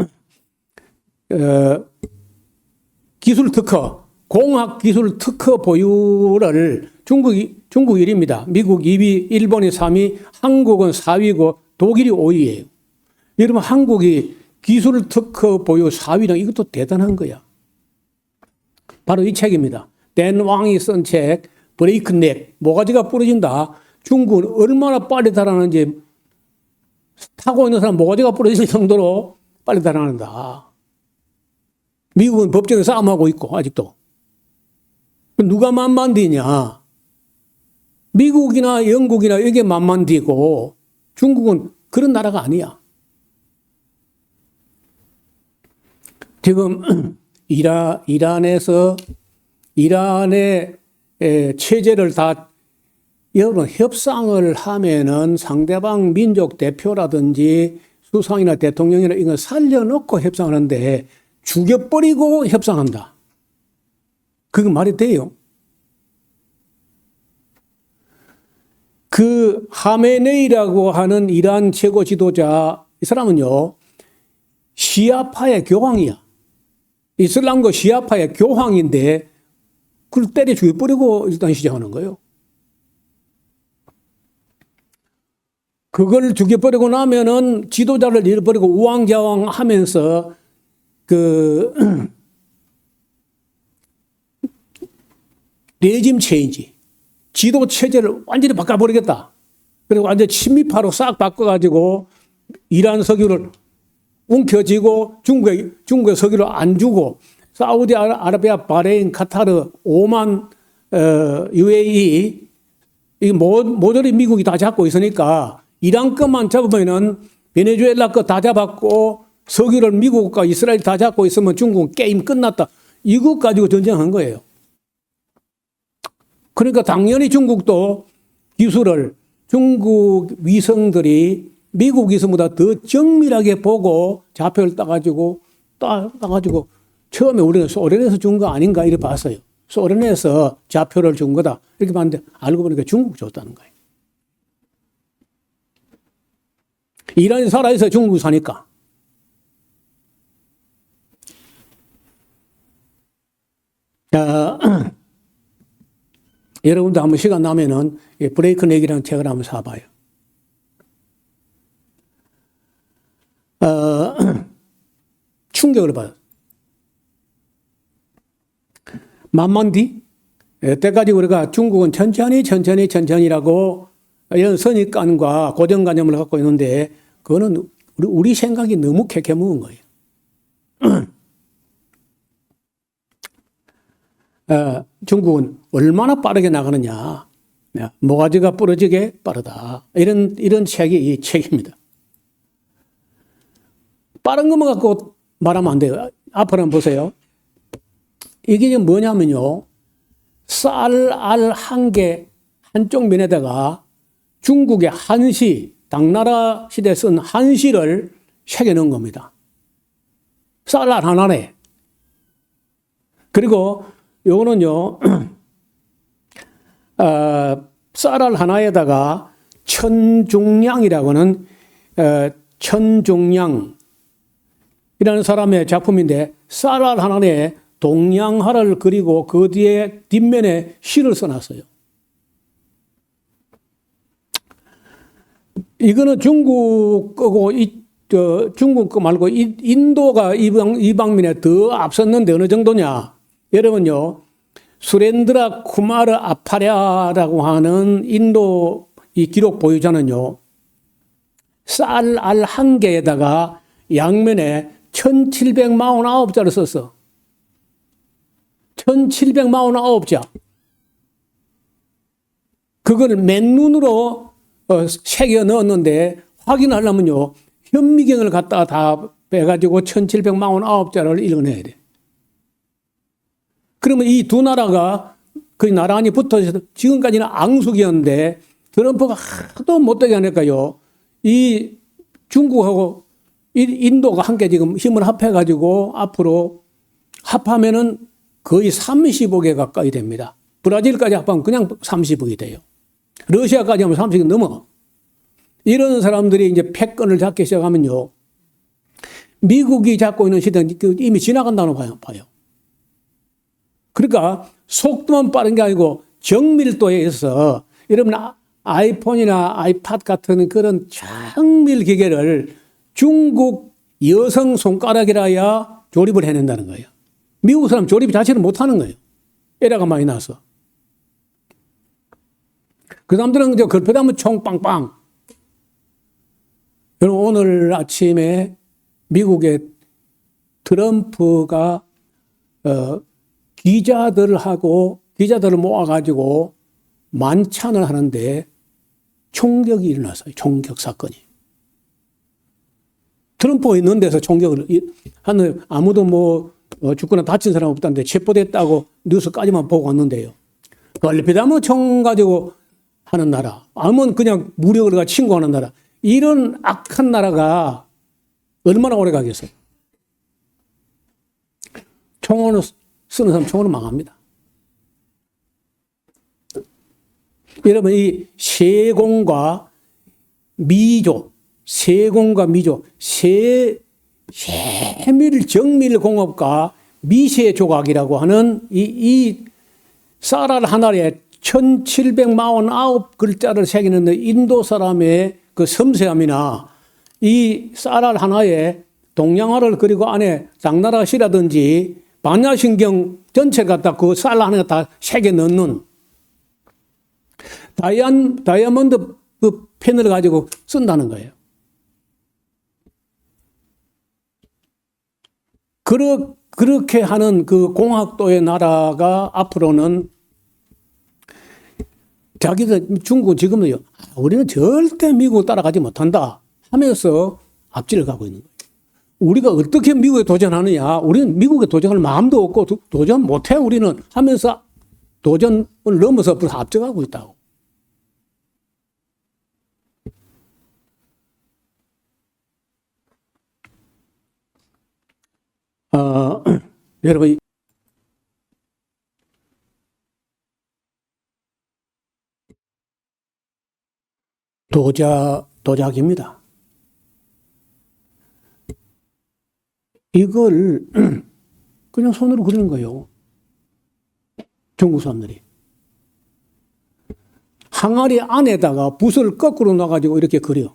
[SPEAKER 1] 기술 특허, 공학 기술 특허 보유를 중국이 1위입니다. 미국 2위, 일본이 3위, 한국은 4위고 독일이 5위예요. 여러분 한국이 기술 특허 보유 4위는 이것도 대단한 거야. 바로 이 책입니다. 댄 왕이 쓴 책 브레이크넥, 모가지가 부러진다. 중국은 얼마나 빨리 달아나는지 타고 있는 사람 모가지가 부러질 정도로 빨리 달아난다. 미국은 법정에 싸움하고 있고 아직도. 누가 만만디냐. 미국이나 영국이나 이게 만만디고 중국은 그런 나라가 아니야. 지금 이란의 체제를 다 여러분 협상을 하면은 상대방 민족 대표라든지 수상이나 대통령이나 이걸 살려놓고 협상하는데 죽여버리고 협상한다. 그게 말이 돼요? 그 하메네이라고 하는 이란 최고 지도자 이 사람은요 시아파의 교황이야. 이슬람교 시아파의 교황인데 그걸 때려 죽여버리고 일단 시작하는 거예요. 그걸 죽여버리고 나면은 지도자를 잃어버리고 우왕좌왕 하면서 레짐 체인지, 지도 체제를 완전히 바꿔버리겠다. 그리고 완전히 친미파로 싹 바꿔가지고 이란 석유를 움켜쥐고 중국의 석유를 안 주고 사우디아라비아, 바레인, 카타르, 오만, UAE 이 모조리 미국이 다 잡고 있으니까 이란 것만 잡으면은 베네수엘라 거 다 잡았고 석유를 미국과 이스라엘 다 잡고 있으면 중국은 게임 끝났다. 이것 가지고 전쟁한 거예요. 그러니까 당연히 중국도 기술을 중국 위성들이 미국 위성보다 더 정밀하게 보고 좌표를 따가지고 처음에 우리는 소련에서 준 거 아닌가 이렇게 봤어요. 소련에서 좌표를 준 거다 이렇게 봤는데 알고 보니까 중국 줬다는 거예요. 이란이 살아있어야 중국이 사니까. 여러분도 한번 시간 나면은 브레이크넥이라는 책을 한번 사봐요. 충격을 받아요. 만만디? 여태까지 우리가 중국은 천천히라고 이런 선입관과 고정관념을 갖고 있는데 그거는 우리 생각이 너무 캐캐묵은 거예요. 중국은 얼마나 빠르게 나가느냐. 모가지가 부러지게 빠르다. 이런 책이 이 책입니다. 빠른 것만 갖고 말하면 안 돼요. 앞으로 한번 보세요. 이게 뭐냐면요. 쌀, 알 한 개 한쪽 면에다가 중국의 한시, 당나라 시대에 쓴 한시를 새겨넣은 겁니다. 쌀, 알 하나네. 그리고 요거는요, 쌀, 알 하나에다가 천중량이라고 하는, 천중량이라는 사람의 작품인데, 쌀, 알 하나에 동양화를 그리고 그 뒤에 뒷면에 시를 써놨어요. 이거는 중국 거고, 중국 거 말고 인도가 이 방면에 더 앞섰는데 어느 정도냐. 여러분요, 수렌드라 쿠마르 아파랴라고 하는 인도 이 기록 보유자는요, 쌀 알 한 개에다가 양면에 1749자를 썼어. 1749자. 그걸 맨눈으로 새겨 넣었는데 확인하려면요, 현미경을 갖다가 다 빼가지고 1749자를 읽어내야 돼. 그러면 이 두 나라가 거의 나란히 붙어 있어서 지금까지는 앙숙이었는데 트럼프가 하도 못되게 하니까요. 이 중국하고 인도가 함께 지금 힘을 합해가지고 앞으로 합하면은 거의 30억에 가까이 됩니다. 브라질까지 합하면 그냥 30억이 돼요. 러시아까지 하면 30억 넘어. 이런 사람들이 이제 패권을 잡기 시작하면요. 미국이 잡고 있는 시대는 이미 지나간다고 봐요. 그러니까 속도만 빠른 게 아니고 정밀도에 있어서 여러분 아이폰이나 아이팟 같은 그런 정밀 기계를 중국 여성 손가락이라야 조립을 해낸다는 거예요. 미국 사람 조립 자체를 못하는 거예요. 에러가 많이 나서. 그 사람들은 이제 걸핏하면 총 빵빵. 여러분 오늘 아침에 미국의 트럼프가 기자들을 모아가지고 만찬을 하는데 총격이 일어났어요. 총격 사건이. 트럼프가 있는 데서 총격을 하는 아무도 죽거나 다친 사람 없다는데 체포됐다고 뉴스까지만 보고 왔는데요. 얼핏하면 총 가지고 하는 나라, 아니면 그냥 무력을 가지고 침공하는 나라, 이런 악한 나라가 얼마나 오래 가겠어요? 총으로 쓰는 사람 총으로 망합니다. 여러분 이 세공과 미조, 세밀 정밀 공업과 미세 조각이라고 하는 이 쌀알 하나에 1749글자를 새기는 인도 사람의 그 섬세함이나 이 쌀알 하나에 동양화를 그리고 안에 당나라 시라든지 반야신경 전체를 갖다 그 쌀 하나에 다 새겨 넣는 다이아몬드 그 펜을 가지고 쓴다는 거예요. 그렇게 하는 그 공학도의 나라가 앞으로는 자기들 중국은 지금은요, 우리는 절대 미국을 따라가지 못한다 하면서 앞질을 가고 있는 거예요. 우리가 어떻게 미국에 도전하느냐, 우리는 미국에 도전할 마음도 없고 도전 못해 우리는 하면서 도전을 넘어서 벌써 앞서가고 있다고. 여러분 도자기입니다. 이걸 그냥 손으로 그리는 거예요. 중국 사람들이. 항아리 안에다가 붓을 거꾸로 놔가지고 이렇게 그려.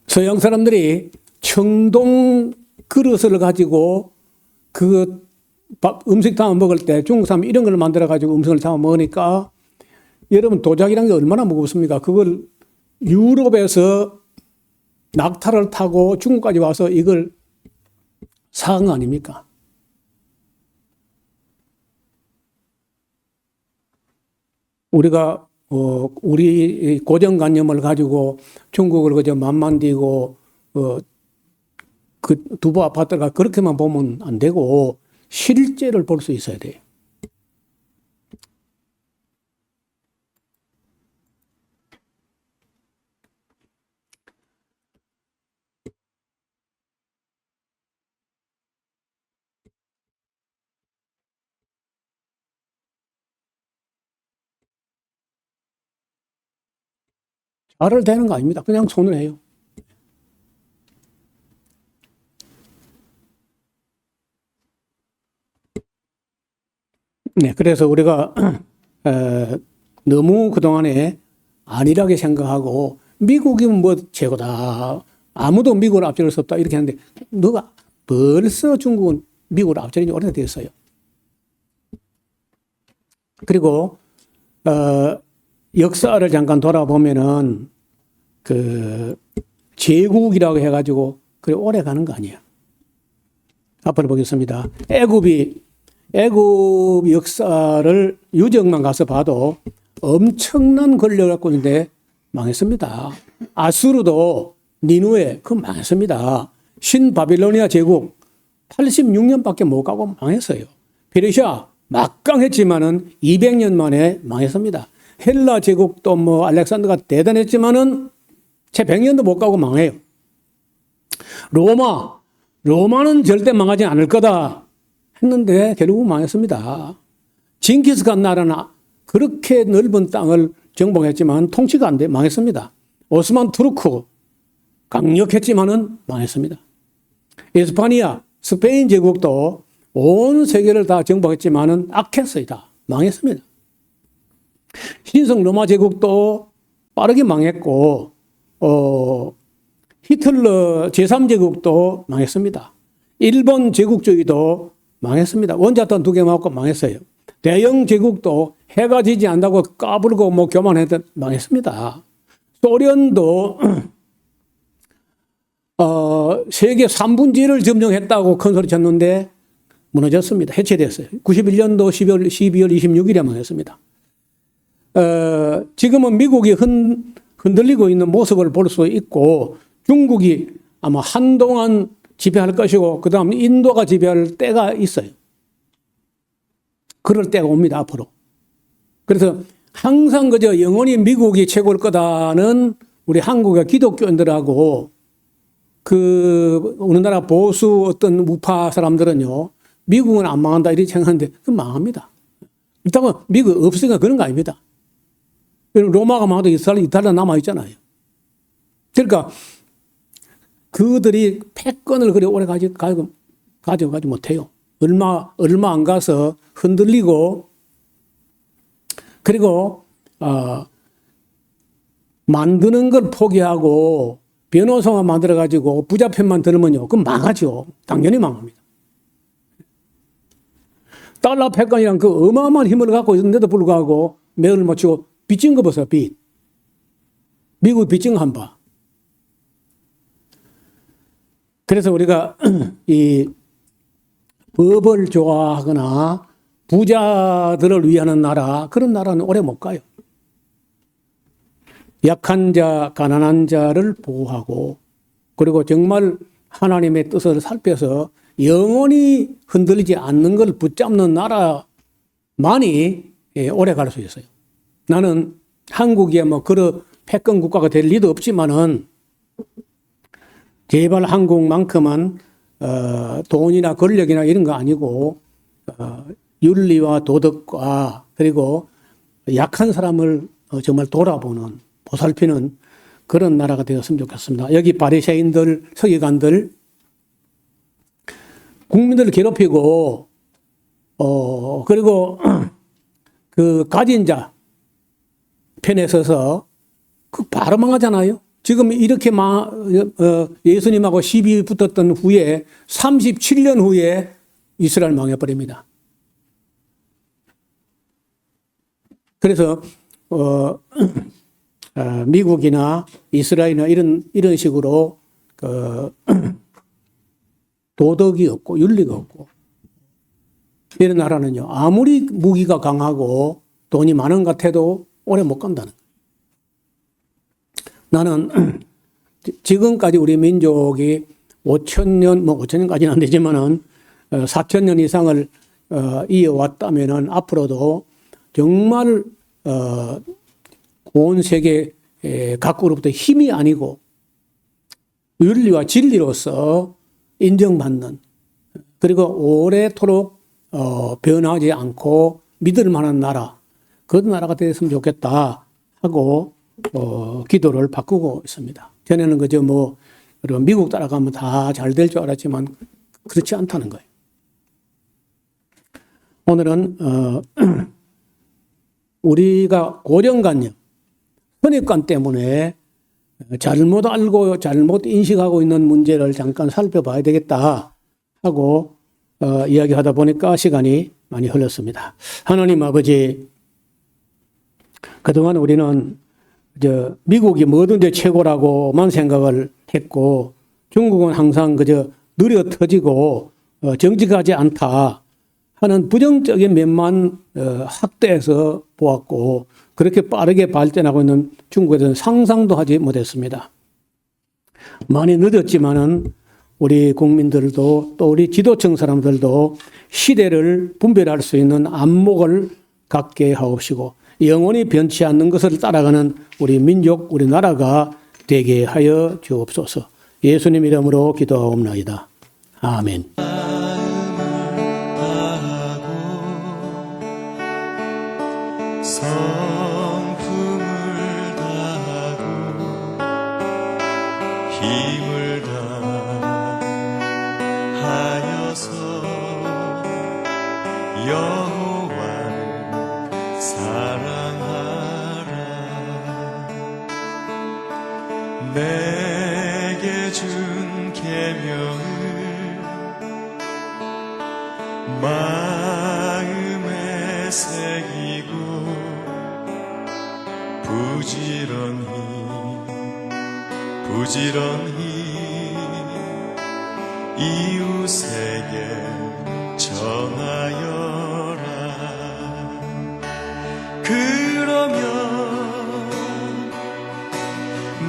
[SPEAKER 1] 서양 사람들이 청동 그릇을 가지고 그 음식 담아 먹을 때 중국 사람 이런 걸 만들어 가지고 음식을 담아 먹으니까 여러분 도자기란 게 얼마나 무겁습니까? 그걸 유럽에서 낙타를 타고 중국까지 와서 이걸 사은 거 아닙니까? 우리가 우리 고정관념을 가지고 중국을 그저 만만디고 그 두부 아파트가 그렇게만 보면 안 되고 실제를 볼 수 있어야 돼요. 알을 대는 거 아닙니다. 그냥 손을 해요. 네, 그래서 우리가 너무 그동안에 안일하게 생각하고 미국이면 뭐 최고다. 아무도 미국을 앞질 수 없다. 이렇게 하는데 너가 벌써 중국은 미국을 앞질린 지 오래됐어요. 그리고 역사를 잠깐 돌아보면은 그 제국이라고 해가지고 그래 오래 가는 거 아니야. 앞으로 보겠습니다. 애굽 역사를 유적만 가서 봐도 엄청난 권력을 갖고 있는데 망했습니다. 아수르도 니누에 그 망했습니다. 신바빌로니아 제국 86년밖에 못 가고 망했어요. 페르시아 막강했지만은 200년 만에 망했습니다. 헬라 제국도 뭐 알렉산더가 대단했지만은 채 100년도 못 가고 망해요. 로마는 절대 망하지 않을 거다 했는데 결국 망했습니다. 징기스칸 나라는 그렇게 넓은 땅을 정복했지만 통치가 안 돼 망했습니다. 오스만 투르크 강력했지만은 망했습니다. 에스파니아 스페인 제국도 온 세계를 다 정복했지만은 악했어요. 다 망했습니다. 신성 로마 제국도 빠르게 망했고 히틀러 제3제국도 망했습니다. 일본 제국주의도 망했습니다. 원자탄 2개 맞고 망했어요. 대영 제국도 해가 지지 않는다고 까불고 뭐 교만했던 망했습니다. 소련도 세계 3분지를 점령했다고 큰 소리 쳤는데 무너졌습니다. 해체됐어요. 91년도 12월 26일에 망했습니다. 지금은 미국이 흔들리고 있는 모습을 볼 수 있고 중국이 아마 한동안 지배할 것이고 그 다음 인도가 지배할 때가 있어요. 그럴 때가 옵니다. 앞으로. 그래서 항상 그저 영원히 미국이 최고일 거다는 우리 한국의 기독교인들하고 그 우리나라 보수 어떤 우파 사람들은요. 미국은 안 망한다 이렇게 생각하는데 그 망합니다. 일단은 미국 없으니까 그런 거 아닙니다. 로마가 망해도 이탈리아 남아있잖아요. 그러니까 그들이 패권을 그리 오래 가져가지 못해요. 얼마 안 가서 흔들리고 그리고 만드는 걸 포기하고 변호사만 만들어가지고 부자 편만 들으면요. 그럼 망하죠. 당연히 망합니다. 달러 패권이란 그 어마어마한 힘을 갖고 있는데도 불구하고 매를 못 치고 빚진 거 보세요. 빚. 미국 빚진 거 한 봐. 그래서 우리가 이 법을 좋아하거나 부자들을 위하는 나라, 그런 나라는 오래 못 가요. 약한 자, 가난한 자를 보호하고 그리고 정말 하나님의 뜻을 살펴서 영원히 흔들리지 않는 걸 붙잡는 나라만이 오래 갈 수 있어요. 나는 한국이 뭐 그런 패권 국가가 될 리도 없지만은 제발 한국만큼은 돈이나 권력이나 이런 거 아니고 윤리와 도덕과 그리고 약한 사람을 정말 돌아보는 보살피는 그런 나라가 되었으면 좋겠습니다. 여기 바리새인들, 서기관들 국민들을 괴롭히고 그리고 그 가진 자 편에 서서 그 바로 망하잖아요. 지금 이렇게 예수님하고 시비 붙었던 후에 37년 후에 이스라엘 망해버립니다. 그래서 미국이나 이스라엘이나 이런 식으로 도덕이 없고 윤리가 없고 이런 나라는요. 아무리 무기가 강하고 돈이 많은 것 같아도 오래 못 간다는 거예요. 나는 지금까지 우리 민족이 5,000년, 5,000년까지는 안 되지만은 4,000년 이상을 이어왔다면은 앞으로도 정말 온 세계 각국으로부터 힘이 아니고 윤리와 진리로서 인정받는 그리고 오래도록 변하지 않고 믿을 만한 나라, 그런 나라가 됐으면 좋겠다 하고 기도를 바꾸고 있습니다. 전에는 그저 뭐 미국 따라가면 다 잘 될 줄 알았지만 그렇지 않다는 거예요. 오늘은 우리가 고정관념, 선입관 때문에 잘못 알고 잘못 인식하고 있는 문제를 잠깐 살펴봐야 되겠다 하고 이야기하다 보니까 시간이 많이 흘렀습니다. 하나님 아버지, 그동안 우리는 미국이 뭐든지 최고라고만 생각을 했고 중국은 항상 그저 느려 터지고 정직하지 않다 하는 부정적인 면만 확대해서 보았고 그렇게 빠르게 발전하고 있는 중국에 대해서는 상상도 하지 못했습니다. 많이 늦었지만은 우리 국민들도 또 우리 지도층 사람들도 시대를 분별할 수 있는 안목을 갖게 하옵시고 영원히 변치 않는 것을 따라가는 우리 민족, 우리 나라가 되게 하여 주옵소서. 예수님 이름으로 기도하옵나이다. 아멘.
[SPEAKER 3] 성품을 다하고 힘을 다하여서 여호와를 사랑하라. 내게 준 계명을 마음에 새기고 부지런히 이웃에게 전하여라. 그러면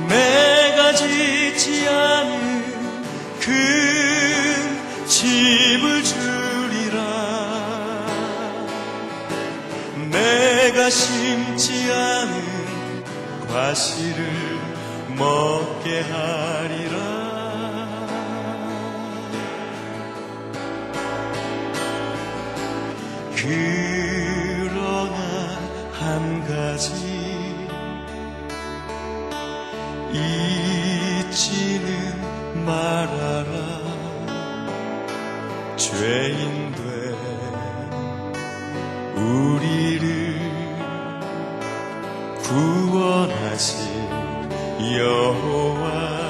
[SPEAKER 3] 내가 짓지 않은 큰 집을 주리라. 내가 심지 않은 과실을 먹게 하리라. 그러나 한 가지 잊지는 말아라. 죄인 된 우리를 구원하신 여호와